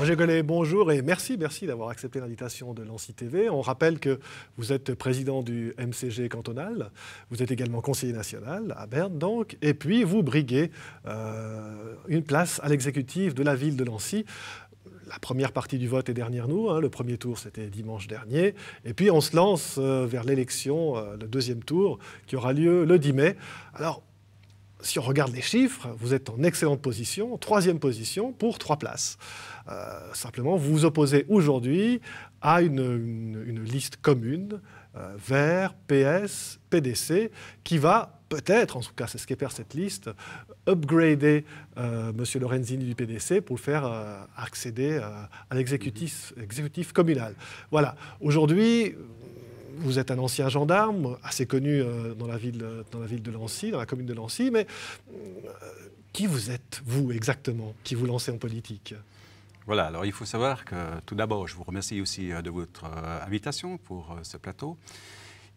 Roger Gollet, bonjour et merci d'avoir accepté l'invitation de Lancy TV. On rappelle que vous êtes président du MCG cantonal, vous êtes également conseiller national à Berne donc, et puis vous briguez une place à l'exécutif de la ville de Lancy. La première partie du vote est derrière nous, hein, le premier tour c'était dimanche dernier, et puis on se lance vers l'élection, le deuxième tour, qui aura lieu le 10 mai. Alors, si on regarde les chiffres, vous êtes en excellente position, troisième position pour 3 places. Simplement, vous vous opposez aujourd'hui à une liste commune, Vert, PS, PDC, qui va peut-être, en tout cas c'est ce qu'espère cette liste, upgrader M. Lorenzini du PDC pour le faire accéder à l'exécutif communal. Voilà. Aujourd'hui, vous êtes un ancien gendarme, assez connu dans la ville de Lancy, dans la commune de Lancy, mais qui vous êtes, vous, exactement, qui vous lancez en politique? Voilà, alors il faut savoir que tout d'abord, je vous remercie aussi de votre invitation pour ce plateau.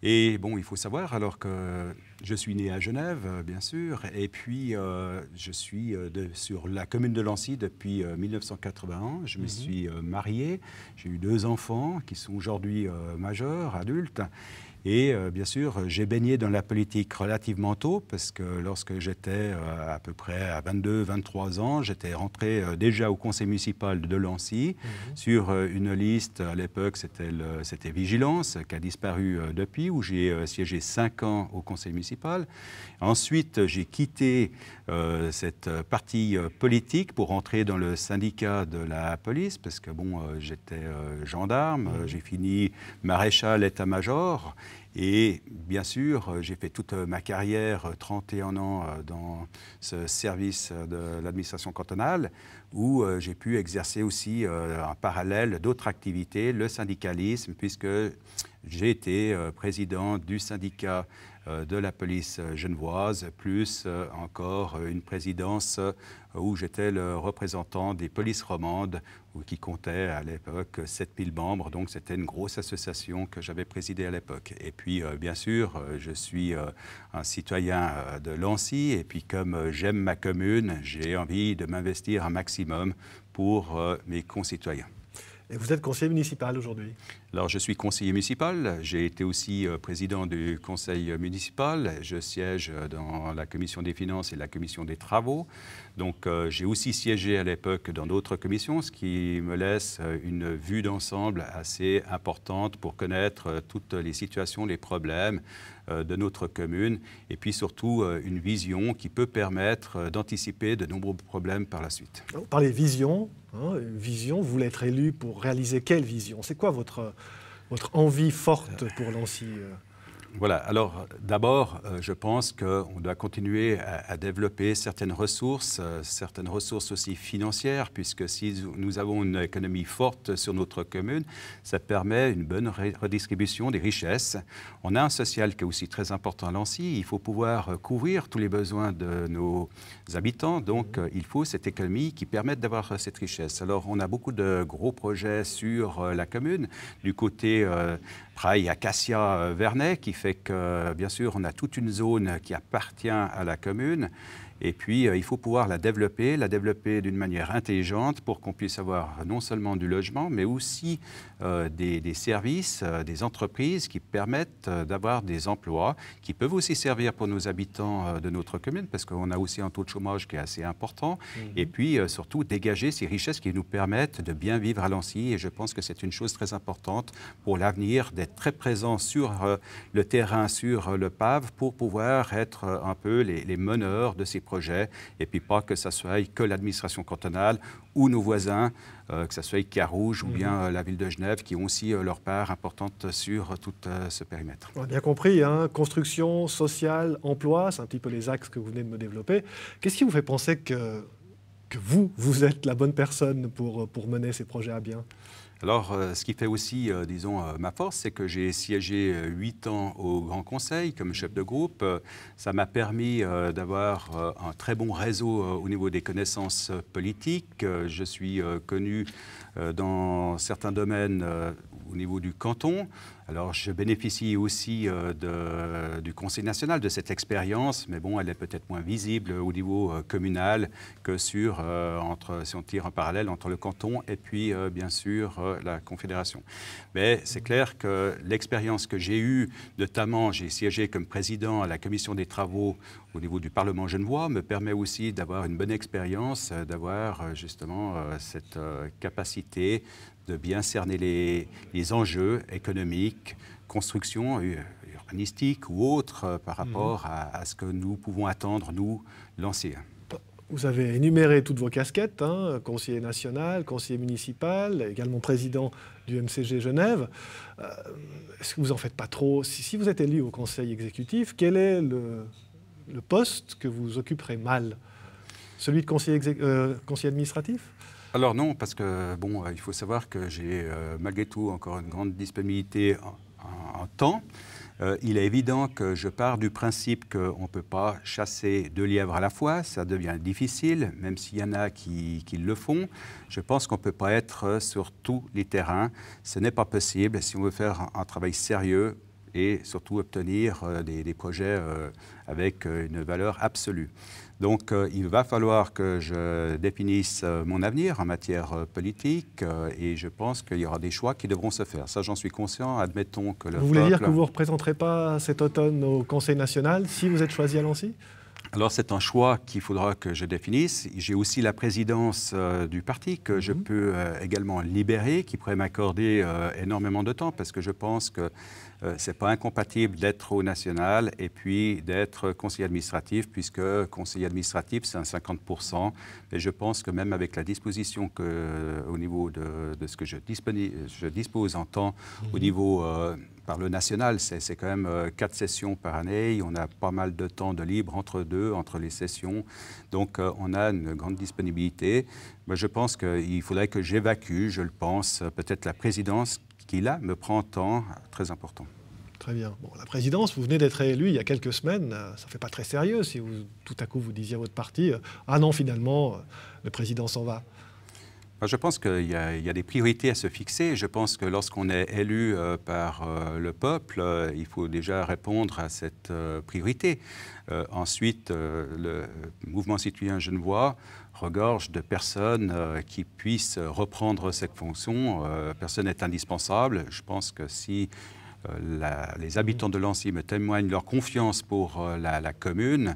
Et bon, il faut savoir alors que je suis né à Genève, bien sûr, et puis je suis sur la commune de Lancy depuis 1981. Je me suis marié, j'ai eu 2 enfants qui sont aujourd'hui majeurs, adultes. Et bien sûr, j'ai baigné dans la politique relativement tôt parce que lorsque j'étais à peu près à 22-23 ans, j'étais rentré déjà au conseil municipal de Lancy sur une liste, à l'époque c'était Vigilance, qui a disparu depuis, où j'ai siégé 5 ans au conseil municipal. Ensuite, j'ai quitté cette partie politique pour entrer dans le syndicat de la police parce que bon, j'étais gendarme, j'ai fini maréchal état-major. Et bien sûr, j'ai fait toute ma carrière, 31 ans, dans ce service de l'administration cantonale, où j'ai pu exercer aussi en parallèle d'autres activités, le syndicalisme, puisque j'ai été président du syndicat de la police genevoise, plus encore une présidence où j'étais le représentant des polices romandes, qui comptait à l'époque 7000 membres. Donc c'était une grosse association que j'avais présidée à l'époque. Et puis bien sûr, je suis un citoyen de Lancy, et puis comme j'aime ma commune, j'ai envie de m'investir un maximum pour mes concitoyens. Et vous êtes conseiller municipal aujourd'hui? Alors, je suis conseiller municipal. J'ai été aussi président du conseil municipal. Je siège dans la commission des finances et la commission des travaux. Donc, j'ai aussi siégé à l'époque dans d'autres commissions, ce qui me laisse une vue d'ensemble assez importante pour connaître toutes les situations, les problèmes de notre commune, et puis surtout une vision qui peut permettre d'anticiper de nombreux problèmes par la suite. Vous parlez vision, hein, vision, vous voulez être élu pour réaliser quelle vision? C'est quoi votre envie forte pour Lancy? Voilà, alors d'abord, je pense qu'on doit continuer à développer certaines ressources aussi financières, puisque si nous avons une économie forte sur notre commune, ça permet une bonne redistribution des richesses. On a un social qui est aussi très important à Lancy, il faut pouvoir couvrir tous les besoins de nos habitants, donc il faut cette économie qui permette d'avoir cette richesse. Alors on a beaucoup de gros projets sur la commune, du côté Praille, Acacia, Vernet, qui fait que, bien sûr, on a toute une zone qui appartient à la commune. Et puis, il faut pouvoir la développer d'une manière intelligente pour qu'on puisse avoir non seulement du logement, mais aussi des services, des entreprises qui permettent d'avoir des emplois, qui peuvent aussi servir pour nos habitants de notre commune, parce qu'on a aussi un taux de chômage qui est assez important. Et puis, surtout, dégager ces richesses qui nous permettent de bien vivre à Lancy. Et je pense que c'est une chose très importante pour l'avenir, d'être très présent sur le terrain, sur le PAV, pour pouvoir être un peu les meneurs de ces projets, et puis pas que ça soit que l'administration cantonale ou nos voisins, que ce soit Carouge ou bien la ville de Genève, qui ont aussi leur part importante sur tout ce périmètre. On a bien compris, hein, construction, sociale, emploi, c'est un petit peu les axes que vous venez de me développer. Qu'est-ce qui vous fait penser que vous êtes la bonne personne pour mener ces projets à bien? Alors, ce qui fait aussi, disons, ma force, c'est que j'ai siégé 8 ans au Grand Conseil comme chef de groupe. Ça m'a permis d'avoir un très bon réseau au niveau des connaissances politiques. Je suis connu dans certains domaines au niveau du canton. Alors, je bénéficie aussi du Conseil national, de cette expérience, mais bon, elle est peut-être moins visible au niveau communal que si on tire un parallèle entre le canton et puis, bien sûr, la Confédération. Mais c'est clair que l'expérience que j'ai eue, notamment, j'ai siégé comme président à la Commission des travaux au niveau du Parlement genevois, me permet aussi d'avoir une bonne expérience, d'avoir justement cette capacité de bien cerner les enjeux économiques, construction, urbanistique ou autres par rapport à ce que nous pouvons attendre, nous, l'ancien. Vous avez énuméré toutes vos casquettes, hein, conseiller national, conseiller municipal, également président du MCG Genève. Est-ce que vous n'en faites pas trop? Si vous êtes élu au conseil exécutif, quel est le poste que vous occuperez mal? Celui de conseiller administratif? Alors non, parce que bon, il faut savoir que j'ai malgré tout encore une grande disponibilité en temps. Il est évident que je pars du principe qu'on ne peut pas chasser 2 lièvres à la fois, ça devient difficile, même s'il y en a qui le font. Je pense qu'on ne peut pas être sur tous les terrains, ce n'est pas possible si on veut faire un travail sérieux et surtout obtenir des projets avec une valeur absolue. Donc, il va falloir que je définisse mon avenir en matière politique et je pense qu'il y aura des choix qui devront se faire. Ça, j'en suis conscient. Admettons que le peuple... Vous voulez dire que vous ne représenterez pas cet automne au Conseil national si vous êtes choisi à Nancy? Alors, c'est un choix qu'il faudra que je définisse. J'ai aussi la présidence du parti que je peux également libérer, qui pourrait m'accorder énormément de temps parce que je pense que ce n'est pas incompatible d'être au national et puis d'être conseiller administratif, puisque conseiller administratif, c'est un 50%. Et je pense que même avec la disposition au niveau de ce que je dispose en temps, au niveau par le national, c'est quand même 4 sessions par année. On a pas mal de temps de libre entre les sessions. Donc, on a une grande disponibilité. Moi, je pense qu'il faudrait que j'évacue, je le pense, peut-être la présidence qui, là, me prend temps très important. Très bien. Bon, la présidence, vous venez d'être élu il y a quelques semaines. Ça ne fait pas très sérieux si tout à coup vous disiez à votre parti « Ah non, finalement, le président s'en va ». Je pense qu'il y a des priorités à se fixer. Je pense que lorsqu'on est élu par le peuple, il faut déjà répondre à cette priorité. Ensuite, le mouvement citoyen genevois regorge de personnes qui puissent reprendre cette fonction. Personne n'est indispensable. Je pense que si les habitants de Lancy me témoignent leur confiance pour la commune,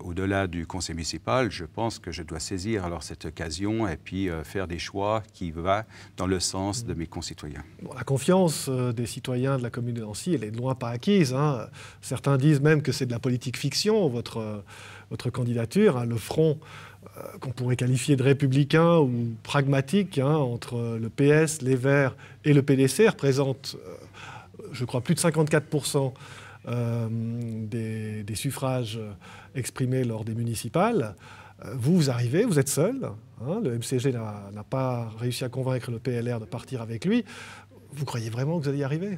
au-delà du conseil municipal, je pense que je dois saisir alors cette occasion et puis faire des choix qui vont dans le sens de mes concitoyens. Bon, la confiance des citoyens de la commune de Nancy, elle est loin pas acquise, hein. Certains disent même que c'est de la politique fiction, votre candidature, hein, le front qu'on pourrait qualifier de républicain ou pragmatique, hein, entre le PS, les Verts et le PDC représente, je crois, plus de 54% des suffrages exprimés lors des municipales. Vous arrivez, vous êtes seul, hein, le MCG n'a pas réussi à convaincre le PLR de partir avec lui. Vous croyez vraiment que vous allez y arriver?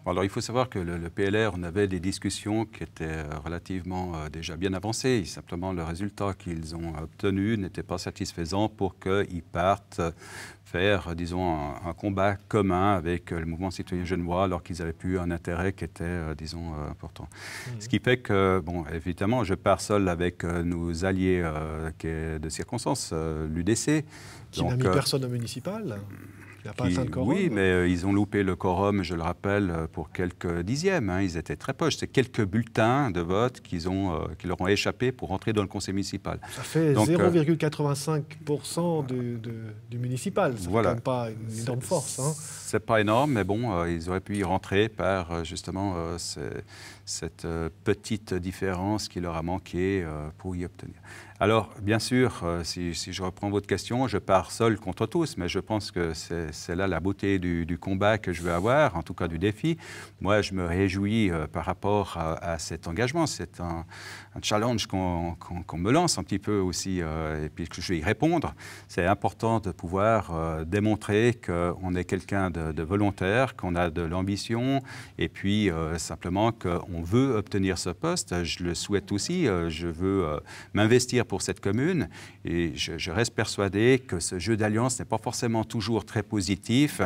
Alors, il faut savoir que le PLR, on avait des discussions qui étaient relativement déjà bien avancées. Simplement, le résultat qu'ils ont obtenu n'était pas satisfaisant pour qu'ils partent faire, disons, un combat commun avec le mouvement citoyen genevois, alors qu'ils avaient pu un intérêt qui était, disons, important. Ce qui fait que, bon, évidemment, je pars seul avec nos alliés de circonstance, l'UDC. Qui n'a mis personne au municipal? Il n'y a pas atteint le quorum. Oui, mais ils ont loupé le quorum, je le rappelle, pour quelques dixièmes. Hein. Ils étaient très proches. C'est quelques bulletins de vote qui leur ont échappé pour entrer dans le conseil municipal. Ça fait 0,85% du municipal. Ça voilà. n'est quand même pas une énorme force. Hein. C'est pas énorme, mais bon, ils auraient pu y rentrer par justement cette petite différence qui leur a manqué pour y obtenir. Alors, bien sûr, si je reprends votre question, je pars seul contre tous, mais je pense que c'est c'est là la beauté du combat que je veux avoir, en tout cas du défi. Moi, je me réjouis par rapport à cet engagement. C'est un challenge qu'on me lance un petit peu aussi, et puis que je vais y répondre. C'est important de pouvoir démontrer qu'on est quelqu'un de volontaire, qu'on a de l'ambition, et puis simplement qu'on veut obtenir ce poste. Je le souhaite aussi. Je veux m'investir pour cette commune, et je reste persuadé que ce jeu d'alliance n'est pas forcément toujours très positif,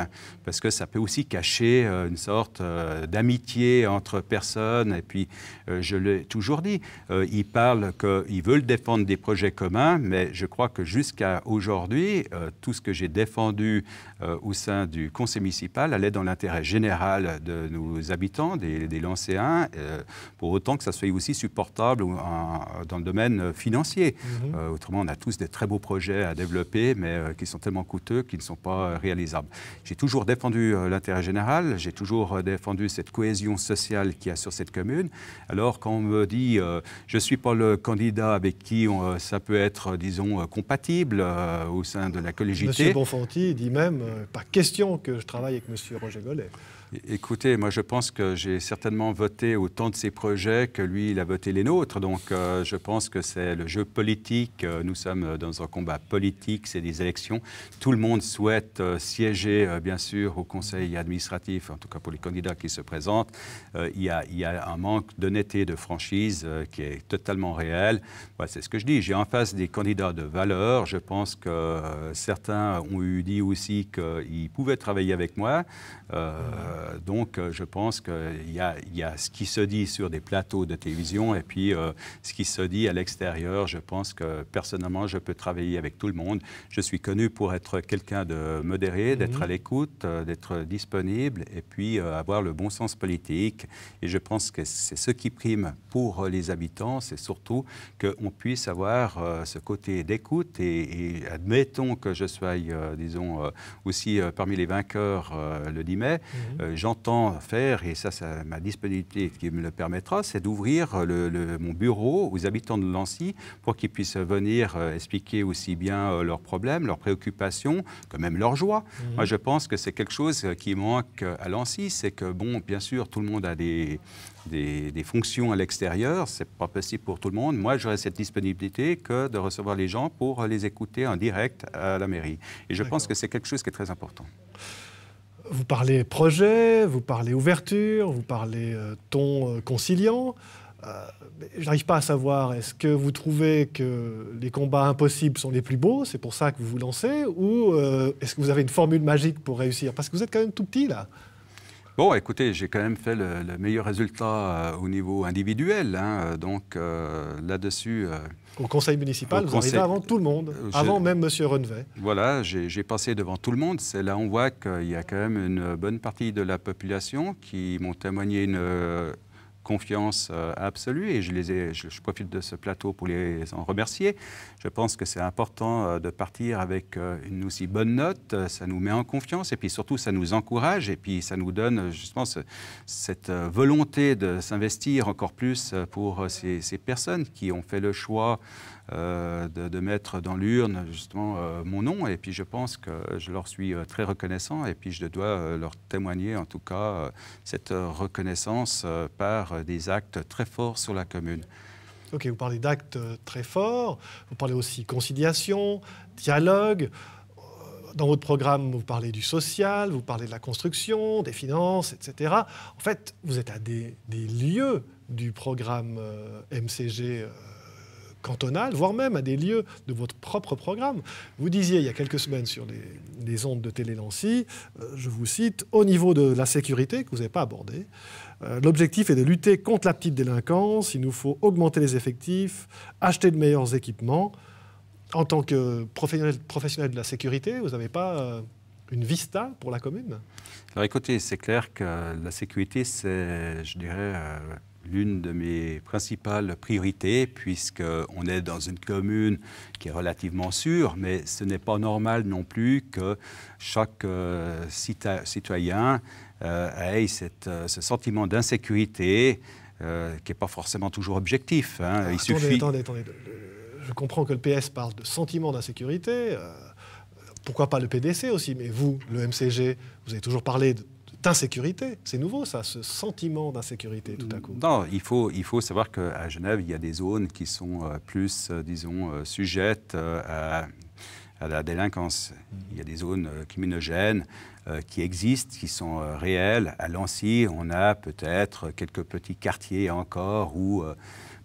parce que ça peut aussi cacher une sorte d'amitié entre personnes. Et puis, je l'ai toujours dit, ils parlent qu'ils veulent défendre des projets communs, mais je crois que jusqu'à aujourd'hui, tout ce que j'ai défendu au sein du conseil municipal allait dans l'intérêt général de nos habitants, des Lancéens, pour autant que ça soit aussi supportable dans le domaine financier. Autrement, on a tous des très beaux projets à développer, mais qui sont tellement coûteux qu'ils ne sont pas réalisables. J'ai toujours défendu l'intérêt général, j'ai toujours défendu cette cohésion sociale qu'il y a sur cette commune. Alors, quand on me dit je ne suis pas le candidat avec qui ça peut être, disons, compatible au sein de la collégialité. Monsieur Bonfanti dit même, pas question que je travaille avec Monsieur Roger Gollet. Écoutez, moi je pense que j'ai certainement voté autant de ses projets que lui, il a voté les nôtres. Donc je pense que c'est le jeu politique. Nous sommes dans un combat politique, c'est des élections. Tout le monde souhaite siéger, bien sûr, au conseil administratif, en tout cas pour les candidats qui se présentent. Il y a un manque d'honnêteté, de franchise qui est totalement réel. Voilà, c'est ce que je dis. J'ai en face des candidats de valeur. Je pense que certains ont dit aussi qu'ils pouvaient travailler avec moi. Donc, je pense qu'il y a ce qui se dit sur des plateaux de télévision et puis ce qui se dit à l'extérieur. Je pense que, personnellement, je peux travailler avec tout le monde. Je suis connu pour être quelqu'un de modéré, d'être à l'écoute, d'être disponible et puis avoir le bon sens politique. Et je pense que c'est ce qui prime pour les habitants. C'est surtout qu'on puisse avoir ce côté d'écoute et admettons que je sois, disons, aussi parmi les vainqueurs le 10 mai. J'entends faire, et ça c'est ma disponibilité qui me le permettra, c'est d'ouvrir mon bureau aux habitants de Lancy pour qu'ils puissent venir expliquer aussi bien leurs problèmes, leurs préoccupations, que même leurs joies. Moi, je pense que c'est quelque chose qui manque à Lancy, c'est que, bon, bien sûr, tout le monde a des fonctions à l'extérieur, c'est pas possible pour tout le monde. Moi, j'aurais cette disponibilité que de recevoir les gens pour les écouter en direct à la mairie. Et je pense que c'est quelque chose qui est très important. Vous parlez projet, vous parlez ouverture, vous parlez ton conciliant. Je n'arrive pas à savoir, est-ce que vous trouvez que les combats impossibles sont les plus beaux, c'est pour ça que vous vous lancez, ou est-ce que vous avez une formule magique pour réussir? Parce que vous êtes quand même tout petit, là. Bon, écoutez, j'ai quand même fait le meilleur résultat au niveau individuel, hein, donc là-dessus... Au conseil municipal, vous arrivez avant tout le monde, avant même M. Rennevet. Voilà, j'ai passé devant tout le monde. C'est là on voit qu'il y a quand même une bonne partie de la population qui m'ont témoigné une confiance absolue et je profite de ce plateau pour les en remercier. Je pense que c'est important de partir avec une aussi bonne note, ça nous met en confiance et puis surtout ça nous encourage et puis ça nous donne justement cette volonté de s'investir encore plus pour ces personnes qui ont fait le choix de mettre dans l'urne justement mon nom et puis je pense que je leur suis très reconnaissant et puis je dois leur témoigner en tout cas cette reconnaissance par des actes très forts sur la commune. Ok, vous parlez d'actes très forts, vous parlez aussi conciliation, dialogue. Dans votre programme, vous parlez du social, vous parlez de la construction, des finances, etc. En fait, vous êtes à des lieux du programme MCG cantonal, voire même à des lieux de votre propre programme. Vous disiez il y a quelques semaines sur les ondes de Télé Lancy, je vous cite, au niveau de la sécurité, que vous n'avez pas abordé, l'objectif est de lutter contre la petite délinquance, il nous faut augmenter les effectifs, acheter de meilleurs équipements. En tant que professionnel de la sécurité, vous n'avez pas une vista pour la commune? Alors écoutez, c'est clair que la sécurité, c'est, je dirais, l'une de mes principales priorités, puisqu'on est dans une commune qui est relativement sûre, mais ce n'est pas normal non plus que chaque citoyen ait ce sentiment d'insécurité qui n'est pas forcément toujours objectif. Hein. Attendez. Je comprends que le PS parle de sentiment d'insécurité. pourquoi pas le PDC aussi, mais vous, le MCG, vous avez toujours parlé d'insécurité. C'est nouveau, ça, ce sentiment d'insécurité, tout à coup. Non, il faut savoir qu'à Genève, il y a des zones qui sont plus, disons, sujettes à la délinquance. Il y a des zones criminogènes qui existent, qui sont réelles. À Lancy, on a peut-être quelques petits quartiers encore où...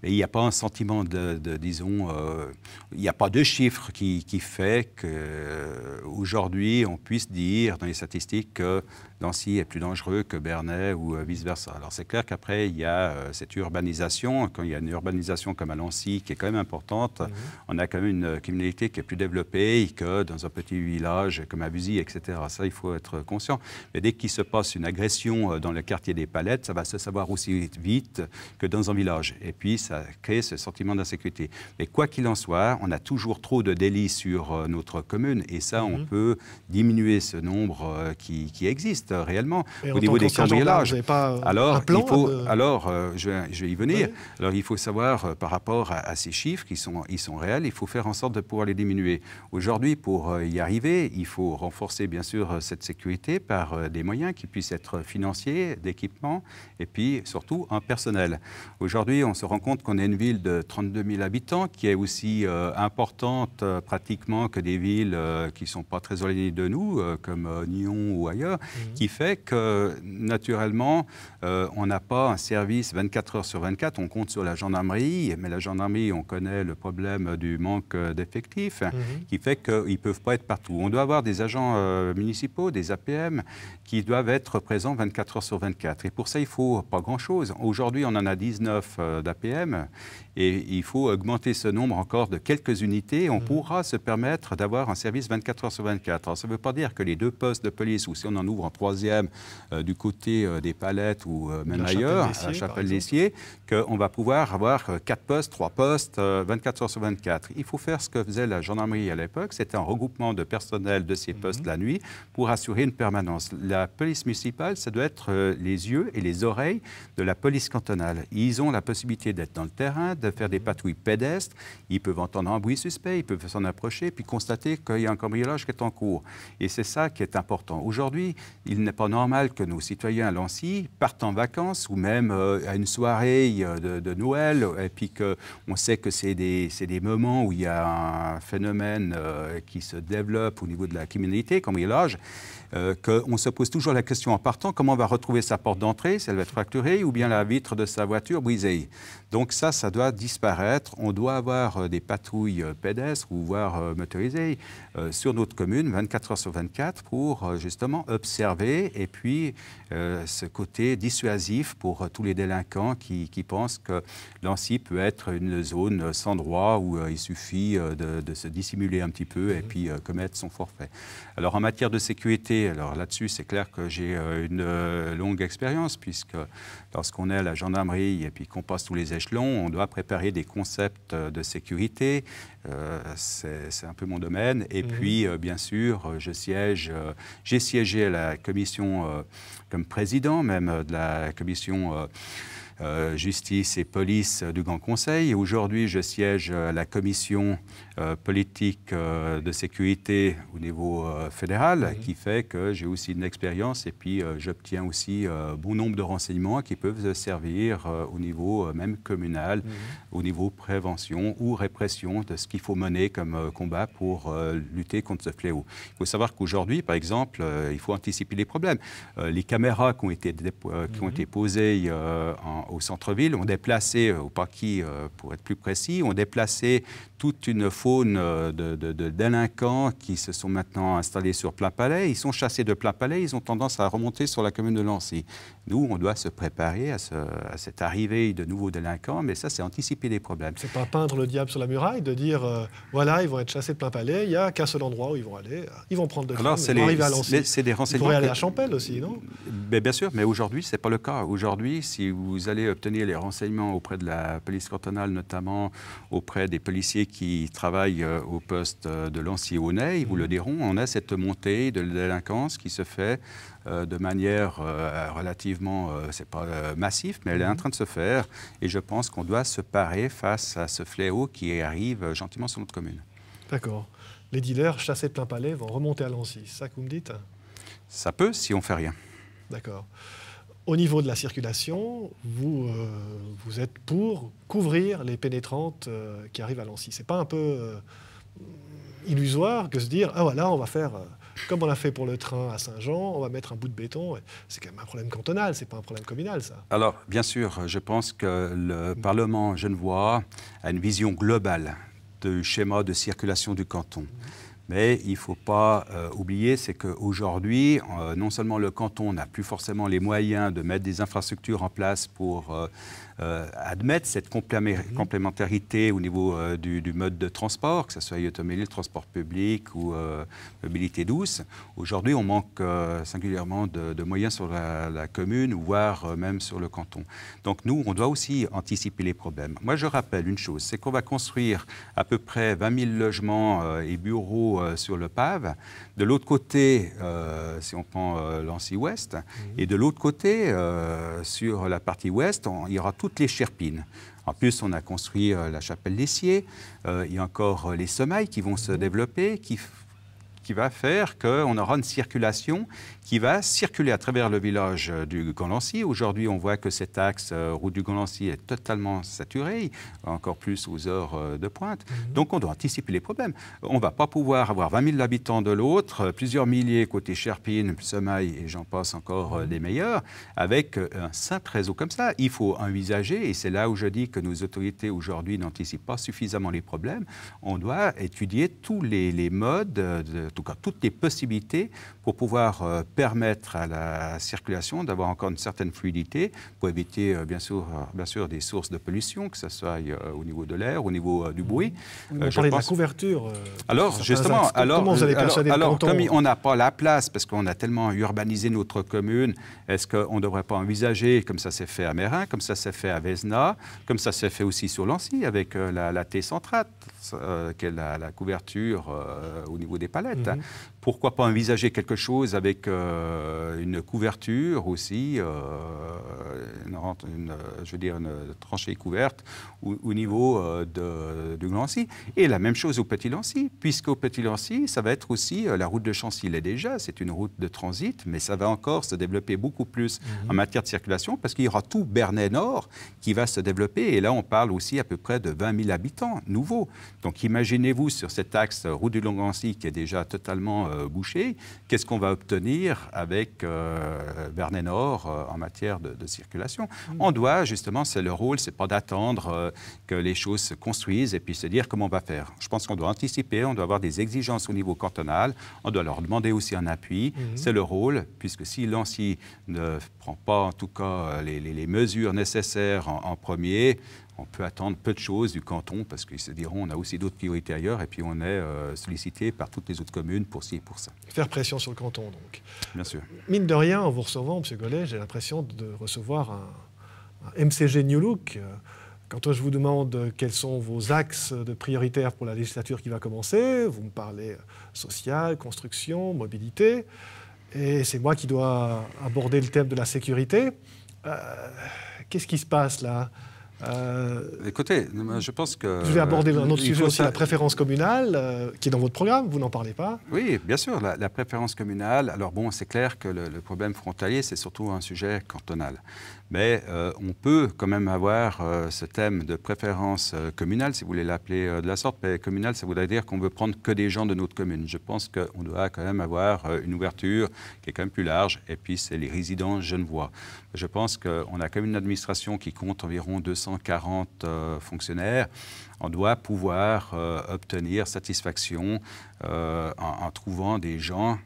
mais il n'y a pas un sentiment disons, il n'y a pas de chiffre qui fait qu'aujourd'hui, on puisse dire dans les statistiques que Lancy est plus dangereux que Bernay ou vice-versa. Alors c'est clair qu'après, il y a cette urbanisation. Quand il y a une urbanisation comme à Lancy, qui est quand même importante, on a quand même une criminalité qui est plus développée que dans un petit village comme à Buzy, etc. Ça, il faut être conscient. Mais dès qu'il se passe une agression dans le quartier des Palettes, ça va se savoir aussi vite que dans un village. Et puis, ça crée ce sentiment d'insécurité. Mais quoi qu'il en soit, on a toujours trop de délits sur notre commune. Et ça, on peut diminuer ce nombre qui existe réellement au niveau des cambriolages. Alors, je vais y venir. Oui. Alors, il faut savoir, par rapport à ces chiffres, ils sont réels, il faut faire en sorte de pouvoir les diminuer. Aujourd'hui, pour y arriver, il faut renforcer, bien sûr, cette sécurité par des moyens qui puissent être financiers, d'équipement, et puis, surtout, en personnel. Aujourd'hui, on se rend compte qu'on est une ville de 32 000 habitants, qui est aussi importante pratiquement que des villes qui ne sont pas très éloignées de nous, comme Nyon ou ailleurs, qui fait que, naturellement, on n'a pas un service 24 heures sur 24. On compte sur la gendarmerie, mais la gendarmerie, on connaît le problème du manque d'effectifs, qui fait qu'ils ne peuvent pas être partout. On doit avoir des agents municipaux, des APM, qui doivent être présents 24 heures sur 24. Et pour ça, il ne faut pas grand-chose. Aujourd'hui, on en a 19 d'APM. Et il faut augmenter ce nombre encore de quelques unités. On pourra se permettre d'avoir un service 24 heures sur 24. Alors, ça ne veut pas dire que les 2 postes de police, ou si on en ouvre un 3e du côté des Palettes ou même ailleurs, à Chapelle-Lessier, qu'on va pouvoir avoir 4 postes, 3 postes, 24 heures sur 24. Il faut faire ce que faisait la gendarmerie à l'époque. C'était un regroupement de personnel de ces postes la nuit pour assurer une permanence. La police municipale, ça doit être les yeux et les oreilles de la police cantonale. Ils ont la possibilité d'être dans le terrain, de faire des patrouilles pédestres, ils peuvent entendre un bruit suspect, ils peuvent s'en approcher, puis constater qu'il y a un cambriolage qui est en cours. Et c'est ça qui est important. Aujourd'hui, il n'est pas normal que nos citoyens à Lancy partent en vacances ou même à une soirée de Noël, et puis qu'on sait que c'est des moments où il y a un phénomène qui se développe au niveau de la criminalité, cambriolage, qu'on se pose toujours la question en partant, comment on va retrouver sa porte d'entrée, si elle va être fracturée, ou bien la vitre de sa voiture brisée. Donc ça doit disparaître. On doit avoir des patrouilles pédestres ou voire motorisées sur notre commune 24 heures sur 24 pour justement observer et puis ce côté dissuasif pour tous les délinquants qui pensent que Lancy peut être une zone sans droit où il suffit de se dissimuler un petit peu et puis commettre son forfait. Alors en matière de sécurité, alors là-dessus c'est clair que j'ai une longue expérience puisque lorsqu'on est à la gendarmerie et puis qu'on passe tous les échelons, on doit préparer des concepts de sécurité. C'est un peu mon domaine. Et puis, bien sûr, j'ai siégé à la commission comme président même de la commission justice et police du Grand Conseil. Aujourd'hui, je siège à la commission politique de sécurité au niveau fédéral, qui fait que j'ai aussi une expérience et puis j'obtiens aussi bon nombre de renseignements qui peuvent servir au niveau même communal, au niveau prévention ou répression de ce qu'il faut mener comme combat pour lutter contre ce fléau. Il faut savoir qu'aujourd'hui, par exemple, il faut anticiper les problèmes. Les caméras qui ont été posées au centre-ville ont déplacé, au Paquis pour être plus précis, ont déplacé toute une faune de délinquants qui se sont maintenant installés sur Plainpalais. Ils sont chassés de Plainpalais, ils ont tendance à remonter sur la commune de Lancy. Nous, on doit se préparer à cette arrivée de nouveaux délinquants, mais ça, c'est anticiper les problèmes. C'est pas peindre le diable sur la muraille, de dire, voilà, ils vont être chassés de Plainpalais, il n'y a qu'un seul endroit où ils vont aller, ils vont prendre de femmes, ils vont arriver à Lancy. C'est des renseignements. Ils pourraient aller à Champel aussi, non? Mais bien sûr, mais aujourd'hui, ce n'est pas le cas. Aujourd'hui, si vous allez obtenir les renseignements auprès de la police cantonale, notamment auprès des policiers qui travaillent au poste de Lancy-Aunay, ils vous le diront, on a cette montée de délinquance qui se fait de manière relativement, c'est pas massif, mais elle est en train de se faire. Et je pense qu'on doit se parer face à ce fléau qui arrive gentiment sur notre commune. D'accord. les dealers chassés de plein palais vont remonter à Lancy. C'est ça que vous me dites? Ça peut si on ne fait rien. D'accord. Au niveau de la circulation, vous êtes pour couvrir les pénétrantes qui arrivent à Lancy. Ce n'est pas un peu illusoire que se dire « Ah voilà, on va faire comme on l'a fait pour le train à Saint-Jean, on va mettre un bout de béton. » C'est quand même un problème cantonal, ce n'est pas un problème communal, ça. Alors, bien sûr, je pense que le Parlement genevois a une vision globale du schéma de circulation du canton. Mais il ne faut pas oublier, c'est qu'aujourd'hui, non seulement le canton n'a plus forcément les moyens de mettre des infrastructures en place pour admettre cette complémentarité au niveau du mode de transport, que ce soit automobile, transport public ou mobilité douce. Aujourd'hui, on manque singulièrement de moyens sur la commune, voire même sur le canton. Donc nous, on doit aussi anticiper les problèmes. Moi, je rappelle une chose, c'est qu'on va construire à peu près 20 000 logements et bureaux sur le Pave. De l'autre côté, si on prend Lancy-Ouest, et de l'autre côté, sur la partie ouest, il y aura toutes les Cherpines. En plus, on a construit la chapelle d'Essier. Il y a encore les Semailles qui vont se développer, qui va faire qu'on aura une circulation qui va circuler à travers le village du Grand Lancy. Aujourd'hui, on voit que cet axe route du Grand Lancy est totalement saturé, encore plus aux heures de pointe. Donc, on doit anticiper les problèmes. On ne va pas pouvoir avoir 20 000 habitants de l'autre, plusieurs milliers côté Cherpines, Semailles et j'en passe encore des meilleurs, avec un simple réseau comme ça. Il faut envisager, et c'est là où je dis que nos autorités aujourd'hui n'anticipent pas suffisamment les problèmes, on doit étudier tous les modes, en tout cas toutes les possibilités pour pouvoir permettre à la circulation d'avoir encore une certaine fluidité pour éviter bien sûr des sources de pollution, que ce soit au niveau de l'air, au niveau du bruit. Vous parlez de la couverture. Alors justement, comment vous allez persuader le canton? Comme on n'a pas la place, parce qu'on a tellement urbanisé notre commune, est-ce qu'on ne devrait pas envisager, comme ça s'est fait à Mérin, comme ça s'est fait à Vézena, comme ça s'est fait aussi sur Lancy avec la T-Centrate, qui est la couverture au niveau des palettes. Pourquoi pas envisager quelque chose avec une couverture aussi, une tranchée couverte au niveau du Grand Lancy. Et la même chose au Petit Lancy, puisqu'au Petit Lancy, ça va être aussi la route de Chancy l'est déjà, c'est une route de transit, mais ça va encore se développer beaucoup plus en matière de circulation, parce qu'il y aura tout Bernay-Nord qui va se développer, et là on parle aussi à peu près de 20 000 habitants nouveaux. Donc imaginez-vous sur cet axe route du Grand Lancy qui est déjà totalement bouché, qu'est-ce qu'on va obtenir avec Bernay-Nord en matière de circulation. On doit justement, c'est le rôle, c'est pas d'attendre que les choses se construisent et puis se dire comment on va faire. Je pense qu'on doit anticiper, on doit avoir des exigences au niveau cantonal, on doit leur demander aussi un appui. C'est le rôle, puisque si Lancy ne prend pas en tout cas les mesures nécessaires en premier, on peut attendre peu de choses du canton parce qu'ils se diront on a aussi d'autres priorités ailleurs et puis on est sollicité par toutes les autres communes pour ci et pour ça. Faire pression sur le canton, donc. Bien sûr. Mine de rien, en vous recevant, M. Gollet, j'ai l'impression de recevoir un MCG New Look. Quand je vous demande quels sont vos axes de prioritaires pour la législature qui va commencer, vous me parlez social, construction, mobilité, et c'est moi qui dois aborder le thème de la sécurité. Qu'est-ce qui se passe là ? Écoutez, je pense que... Je vais aborder un autre sujet aussi, la préférence communale, qui est dans votre programme, vous n'en parlez pas? Oui, bien sûr, la préférence communale. Alors bon, c'est clair que le problème frontalier, c'est surtout un sujet cantonal. Mais on peut quand même avoir ce thème de préférence communale, si vous voulez l'appeler de la sorte. Mais communale, ça voudrait dire qu'on veut prendre que des gens de notre commune. Je pense qu'on doit quand même avoir une ouverture qui est quand même plus large. Et puis, c'est les résidents genevois. Je pense qu'on a quand même une administration qui compte environ 240 fonctionnaires. On doit pouvoir obtenir satisfaction en trouvant des gens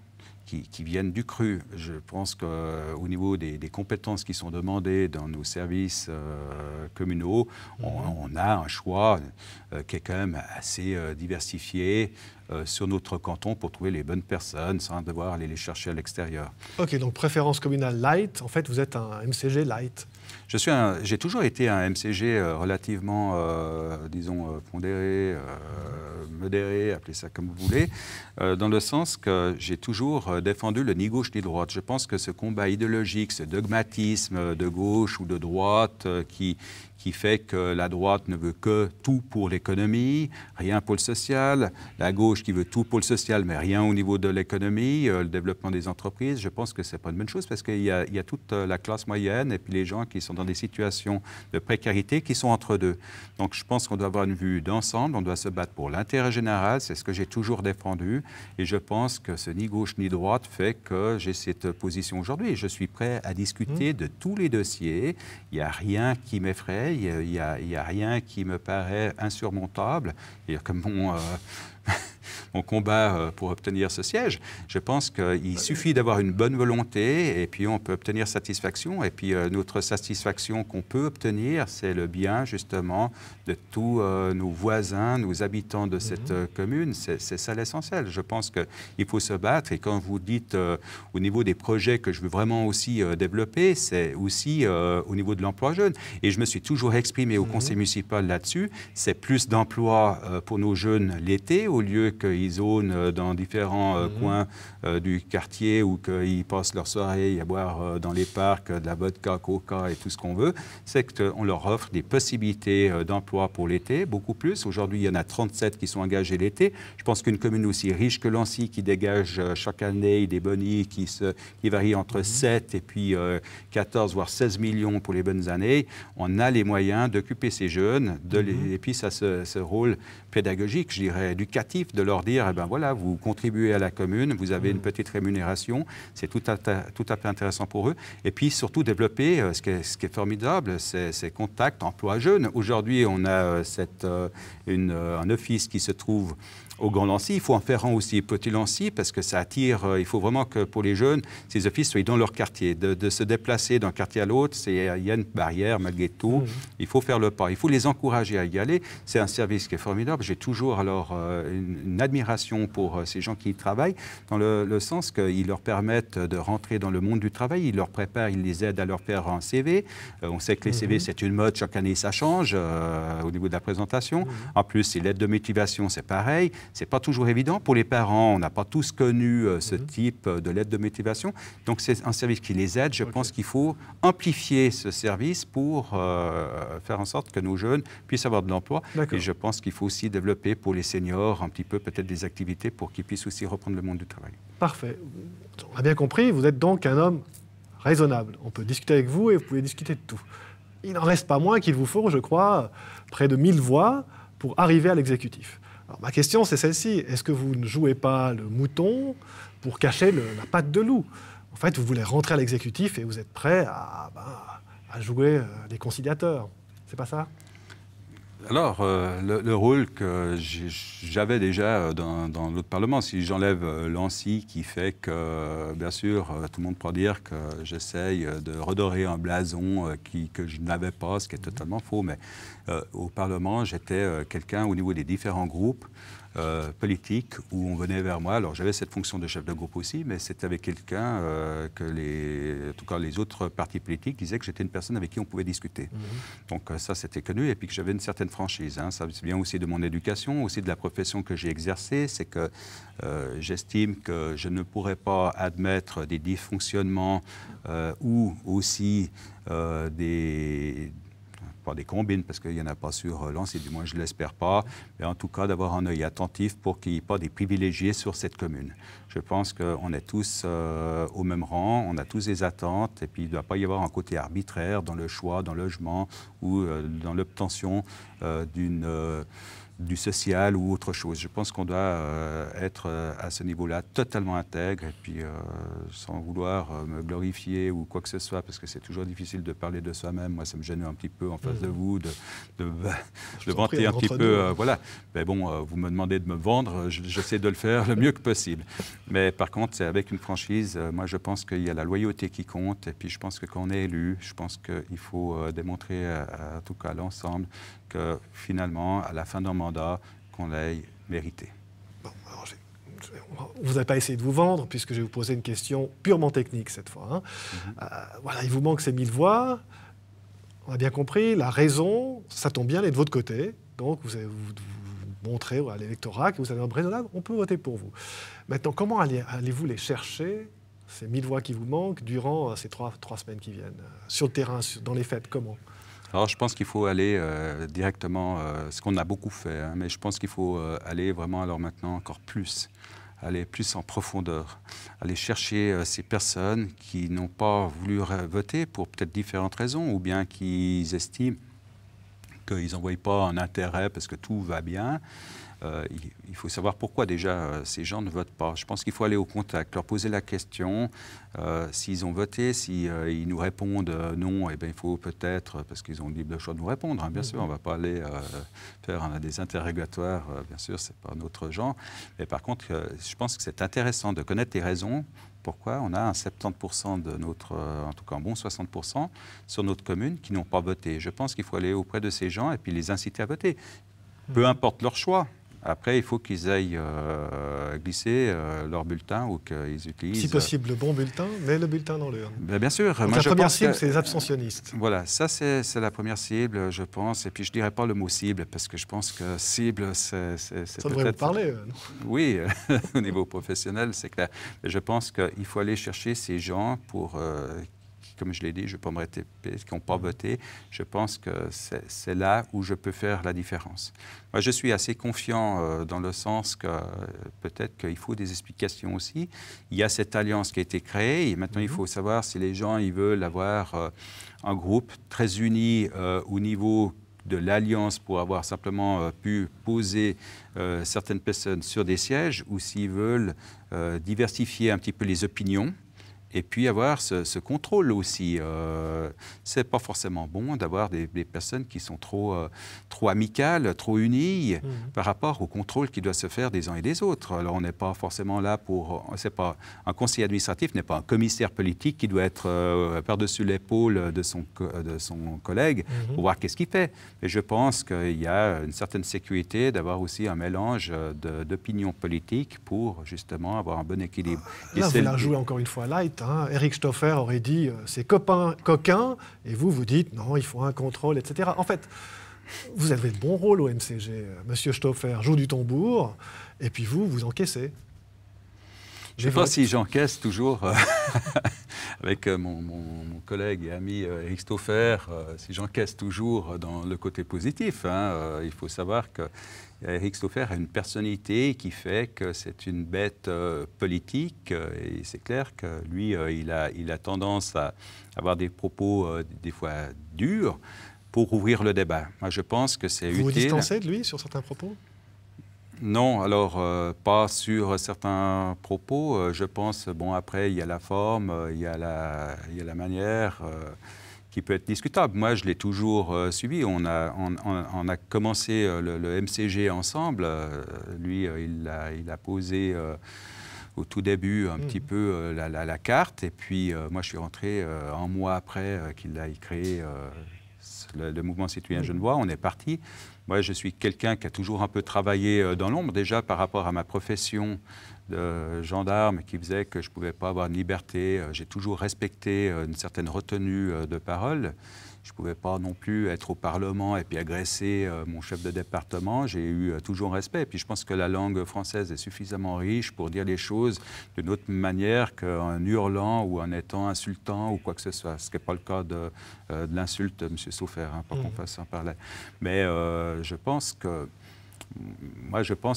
qui viennent du cru. Je pense qu'au niveau des compétences qui sont demandées dans nos services communaux, on a un choix qui est quand même assez diversifié sur notre canton pour trouver les bonnes personnes sans devoir aller les chercher à l'extérieur. Ok, donc préférence communale light, en fait vous êtes un MCG light. J'ai toujours été un MCG relativement, disons, pondéré, modéré, appelez ça comme vous voulez, dans le sens que j'ai toujours défendu le ni gauche ni droite. Je pense que ce combat idéologique, ce dogmatisme de gauche ou de droite qui fait que la droite ne veut que tout pour l'économie, rien pour le social, la gauche gauche qui veut tout pour le social, mais rien au niveau de l'économie, le développement des entreprises, je pense que ce n'est pas une bonne chose parce qu'il y a toute la classe moyenne et puis les gens qui sont dans des situations de précarité qui sont entre deux. Donc je pense qu'on doit avoir une vue d'ensemble, on doit se battre pour l'intérêt général, c'est ce que j'ai toujours défendu et je pense que ce ni gauche ni droite fait que j'ai cette position aujourd'hui. Je suis prêt à discuter de tous les dossiers, il n'y a rien qui m'effraie, il n'y a rien qui me paraît insurmontable. Et comme mon combat pour obtenir ce siège, je pense qu'il suffit d'avoir une bonne volonté et puis on peut obtenir satisfaction. Et puis notre satisfaction qu'on peut obtenir, c'est le bien justement de tous nos voisins, nos habitants de cette commune. C'est ça l'essentiel. Je pense qu'il faut se battre. Et quand vous dites au niveau des projets que je veux vraiment aussi développer, c'est aussi au niveau de l'emploi jeune. Et je me suis toujours exprimé au conseil municipal là-dessus. C'est plus d'emplois pour nos jeunes l'été au lieu qu'ils zonent dans différents coins du quartier ou qu'ils passent leur soirée à boire dans les parcs de la vodka, coca et tout ce qu'on veut. C'est qu'on leur offre des possibilités d'emploi pour l'été, beaucoup plus. Aujourd'hui, il y en a 37 qui sont engagés l'été. Je pense qu'une commune aussi riche que Lancy qui dégage chaque année des bonis qui varient entre 7 et puis 14 voire 16 millions pour les bonnes années, on a les moyens d'occuper ces jeunes et puis ça ce rôle pédagogique, je dirais, éducatif, de leur dire, eh ben voilà, vous contribuez à la commune, vous avez une petite rémunération, c'est tout à fait intéressant pour eux. Et puis surtout développer, ce qui est formidable, ces contacts emploi jeunes. Aujourd'hui, on a un office qui se trouve au Grand Lancy. Il faut en faire un aussi Petit Lancy parce que ça attire. Il faut vraiment que pour les jeunes, ces offices soient dans leur quartier. De se déplacer d'un quartier à l'autre, il y a une barrière malgré tout. Il faut faire le pas. Il faut les encourager à y aller. C'est un service qui est formidable. J'ai toujours alors une admiration pour ces gens qui y travaillent dans le sens qu'ils leur permettent de rentrer dans le monde du travail. Ils leur préparent, ils les aident à leur faire un CV. On sait que les CV, c'est une mode. Chaque année, ça change au niveau de la présentation. En plus, c'est l'aide de motivation, c'est pareil. C'est pas toujours évident. Pour les parents, on n'a pas tous connu ce type de lettre de motivation. Donc, c'est un service qui les aide. Je pense qu'il faut amplifier ce service pour faire en sorte que nos jeunes puissent avoir de l'emploi. Et je pense qu'il faut aussi développer pour les seniors un petit peu peut-être des activités pour qu'ils puissent aussi reprendre le monde du travail. Parfait. On a bien compris, vous êtes donc un homme raisonnable. On peut discuter avec vous et vous pouvez discuter de tout. Il n'en reste pas moins qu'il vous faut, je crois, près de 1000 voix pour arriver à l'exécutif. Alors, ma question, c'est celle-ci. Est-ce que vous ne jouez pas le mouton pour cacher la patte de loup? En fait, vous voulez rentrer à l'exécutif et vous êtes prêt à jouer les conciliateurs. C'est pas ça? Alors, le rôle que j'avais déjà dans l'autre Parlement, si j'enlève Lancy qui fait que, bien sûr, tout le monde pourra dire que j'essaye de redorer un blason que je n'avais pas, ce qui est totalement faux, mais au Parlement, j'étais quelqu'un au niveau des différents groupes politiques où on venait vers moi. Alors, j'avais cette fonction de chef de groupe aussi, mais c'était avec quelqu'un en tout cas, les autres partis politiques disaient que j'étais une personne avec qui on pouvait discuter. Donc, ça, c'était connu, et puis que j'avais une certaine franchise. Hein. Ça vient aussi de mon éducation, aussi de la profession que j'ai exercée. C'est que j'estime que je ne pourrais pas admettre des dysfonctionnements ou aussi pas des combines, parce qu'il n'y en a pas sur Lancy, du moins je ne l'espère pas, mais en tout cas d'avoir un œil attentif pour qu'il n'y ait pas des privilégiés sur cette commune. Je pense qu'on est tous au même rang, on a tous des attentes, et puis il ne doit pas y avoir un côté arbitraire dans le choix, dans le logement ou dans l'obtention du social ou autre chose. Je pense qu'on doit être à ce niveau-là totalement intègre et puis sans vouloir me glorifier ou quoi que ce soit, parce que c'est toujours difficile de parler de soi-même. Moi, ça me gêne un petit peu en face de vous, de vanter un petit peu. Voilà. Mais bon, vous me demandez de me vendre, j'essaie de le faire le mieux que possible. Mais par contre, c'est avec une franchise. Moi, je pense qu'il y a la loyauté qui compte. Et puis, je pense que quand on est élu, je pense qu'il faut démontrer, en tout cas à l'ensemble, que finalement, à la fin d'un mandat, qu'on l'ait mérité. Bon, alors vous n'avez pas essayé de vous vendre, puisque je vais vous poser une question purement technique cette fois. Hein. Voilà, il vous manque ces 1000 voix. On a bien compris, la raison, ça tombe bien, elle est de votre côté. Donc, vous montrez à l'électorat que vous avez un raisonnable, on peut voter pour vous. Maintenant, comment allez-vous les chercher, ces 1000 voix qui vous manquent, durant ces trois semaines qui viennent? Sur le terrain, dans les fêtes, comment? Alors, je pense qu'il faut aller directement, ce qu'on a beaucoup fait, hein, mais je pense qu'il faut aller vraiment alors maintenant encore plus, aller plus en profondeur, aller chercher ces personnes qui n'ont pas voulu voter pour peut-être différentes raisons, ou bien qui estiment qu'ils n'en voient pas un intérêt parce que tout va bien. Il faut savoir pourquoi déjà ces gens ne votent pas. Je pense qu'il faut aller au contact, leur poser la question. S'ils ont voté, s'ils nous répondent non, eh bien, il faut peut-être, parce qu'ils ont le libre choix de nous répondre, hein, bien sûr, on ne va pas aller faire des interrogatoires, bien sûr, ce n'est pas notre genre. Mais par contre, je pense que c'est intéressant de connaître les raisons. Pourquoi on a un 70% de notre, en tout cas un bon 60% sur notre commune qui n'ont pas voté. Je pense qu'il faut aller auprès de ces gens et puis les inciter à voter. Peu importe leur choix. Après, il faut qu'ils aillent glisser leur bulletin ou qu'ils utilisent... Si possible, le bon bulletin, mais le bulletin dans l'urne. Bien sûr. Donc la première cible, c'est les abstentionnistes. Voilà, ça c'est la première cible, je pense. Et puis je ne dirais pas le mot cible, parce que je pense que cible, c'est peut-être... Ça devrait vous parler, non? Oui, au niveau professionnel, c'est clair. Mais je pense qu'il faut aller chercher ces gens pour... comme je l'ai dit, je ne vais pas me répéter, qui n'ont pas voté. Je pense que c'est là où je peux faire la différence. Moi, je suis assez confiant dans le sens que peut-être qu'il faut des explications aussi. Il y a cette alliance qui a été créée et maintenant, il faut savoir si les gens ils veulent avoir un groupe très uni au niveau de l'Alliance pour avoir simplement pu poser certaines personnes sur des sièges ou s'ils veulent diversifier un petit peu les opinions. Et puis avoir ce contrôle aussi. Ce n'est pas forcément bon d'avoir des personnes qui sont trop amicales, trop unies par rapport au contrôle qui doit se faire des uns et des autres. Alors on n'est pas forcément là pour... C'est pas, un conseiller administratif n'est pas un commissaire politique qui doit être par-dessus l'épaule de son collègue pour voir qu'est-ce qu'il fait. Mais je pense qu'il y a une certaine sécurité d'avoir aussi un mélange d'opinions politiques pour justement avoir un bon équilibre. Là, vous la jouez encore une fois light. Hein. Éric Stauffer aurait dit c'est coquin, et vous dites non, il faut un contrôle, etc. En fait, vous avez le bon rôle au MCG. Monsieur Stauffer joue du tambour, et puis vous encaissez. Je ne sais pas si j'encaisse toujours avec mon collègue et ami Éric Stauffer, si j'encaisse toujours dans le côté positif. Hein. Il faut savoir que Éric Stauffer a une personnalité qui fait que c'est une bête politique et c'est clair que lui, il a tendance à avoir des propos des fois durs pour ouvrir le débat. Moi, je pense que c'est utile. Vous vous distancez de lui sur certains propos ? Non, alors pas sur certains propos. Je pense, bon, après, il y a la forme, il y a la manière qui peut être discutable. Moi, je l'ai toujours suivi. On a commencé le MCG ensemble. Lui, il a posé au tout début un petit peu la carte. Et puis, moi, je suis rentré un mois après qu'il a créé le mouvement citoyen genevois. On est parti. Moi, je suis quelqu'un qui a toujours un peu travaillé dans l'ombre, déjà par rapport à ma profession de gendarme qui faisait que je ne pouvais pas avoir une liberté. J'ai toujours respecté une certaine retenue de parole. Je ne pouvais pas non plus être au Parlement et puis agresser mon chef de département. J'ai eu toujours respect. Et puis je pense que la langue française est suffisamment riche pour dire les choses d'une autre manière qu'en hurlant ou en étant insultant ou quoi que ce soit. Ce qui n'est pas le cas de l'insulte de M. Stauffer, hein, pas qu'on fasse un parallèle. Mais je pense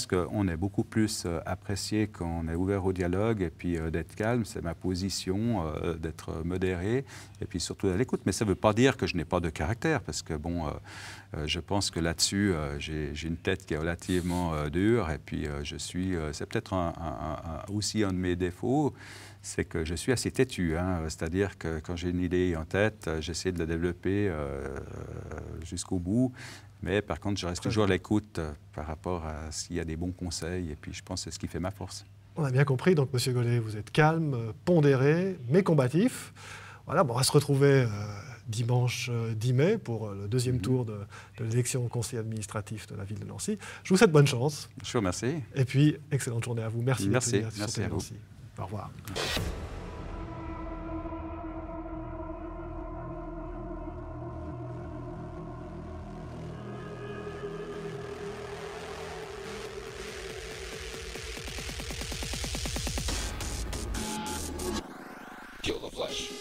qu'on est beaucoup plus apprécié quand on est ouvert au dialogue et puis d'être calme, c'est ma position, d'être modéré et puis surtout à l'écoute. Mais ça ne veut pas dire que je n'ai pas de caractère parce que bon, je pense que là-dessus, j'ai une tête qui est relativement dure et puis c'est peut-être aussi un de mes défauts, c'est que je suis assez têtu. Hein, c'est-à-dire que quand j'ai une idée en tête, j'essaie de la développer jusqu'au bout. Mais par contre, je reste toujours à l'écoute par rapport à s'il y a des bons conseils. Et puis, je pense que c'est ce qui fait ma force. On a bien compris. Donc, M. Gollet, vous êtes calme, pondéré, mais combatif. Voilà, bon, on va se retrouver dimanche 10 mai pour le deuxième tour de l'élection au conseil administratif de la ville de Nancy. Je vous souhaite bonne chance. Je vous remercie. Et puis, excellente journée à vous. Merci. Merci à vous. Nancy. Au revoir. Kill the flesh.